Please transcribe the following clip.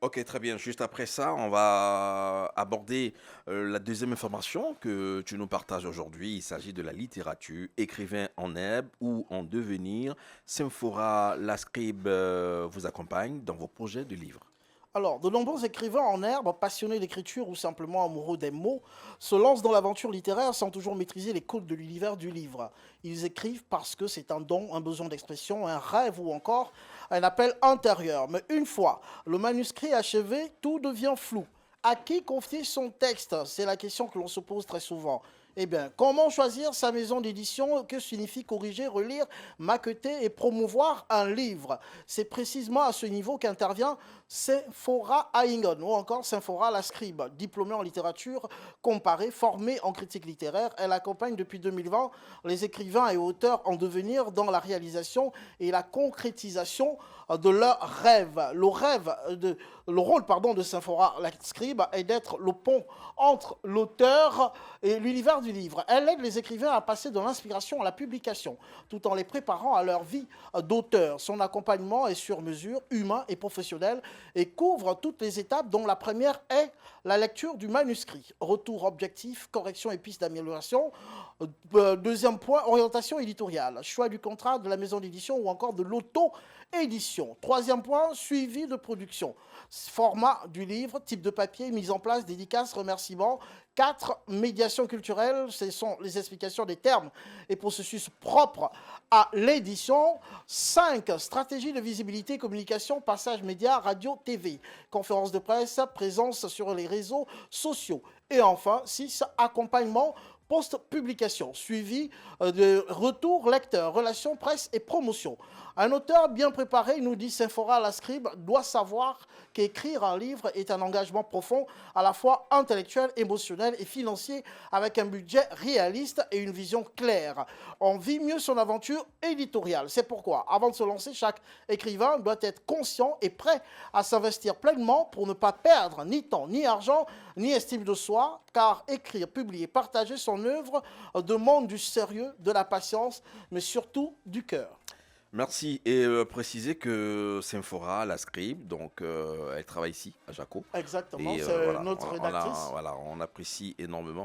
Ok, très bien. Juste après ça, on va aborder la deuxième information que tu nous partages aujourd'hui. Il s'agit de la littérature, écrivain en herbe ou en devenir. Symphora Lascribe vous accompagne dans vos projets de livres. Alors, de nombreux écrivains en herbe, passionnés d'écriture ou simplement amoureux des mots, se lancent dans l'aventure littéraire sans toujours maîtriser les codes de l'univers du livre. Ils écrivent parce que c'est un don, un besoin d'expression, un rêve ou encore un appel intérieur. Mais une fois le manuscrit achevé, tout devient flou. À qui confier son texte? C'est la question que l'on se pose très souvent. Eh bien, comment choisir sa maison d'édition? Que signifie corriger, relire, maqueter et promouvoir un livre? C'est précisément à ce niveau qu'intervient Symphora Aingon ou encore Symphora la Scribe, diplômée en littérature comparée, formée en critique littéraire. Elle accompagne depuis 2020 les écrivains et auteurs en devenir dans la réalisation et la concrétisation de leurs rêves. Le rôle de Symphora la Scribe est d'être le pont entre l'auteur et l'univers du livre. Elle aide les écrivains à passer de l'inspiration à la publication, tout en les préparant à leur vie d'auteur. Son accompagnement est sur mesure, humain et professionnel, et couvre toutes les étapes dont la première est la lecture du manuscrit. Retour objectif, correction et pistes d'amélioration. Deuxième point, orientation éditoriale. Choix du contrat de la maison d'édition ou encore de l'auto-édition. Troisième point, suivi de production. Format du livre, type de papier, mise en place, dédicace, remerciements. 4. Médiation culturelle, ce sont les explications des termes et processus propres à l'édition. 5. Stratégie de visibilité, communication, passage médias, radio, TV. Conférence de presse, présence sur les réseaux sociaux. Et enfin, 6. Accompagnement post-publication, suivi de retour lecteur, relations presse et promotion. Un auteur bien préparé, nous dit Symphora la Scribe, doit savoir qu'écrire un livre est un engagement profond, à la fois intellectuel, émotionnel et financier, avec un budget réaliste et une vision claire. On vit mieux son aventure éditoriale. C'est pourquoi, avant de se lancer, chaque écrivain doit être conscient et prêt à s'investir pleinement pour ne pas perdre ni temps, ni argent, ni estime de soi, car écrire, publier, partager son œuvre demande du sérieux, de la patience, mais surtout du cœur. Merci. Et préciser que Symphora Lascribe, donc elle travaille ici à Jaco. Exactement, Et c'est voilà, notre rédactrice. voilà, on apprécie énormément.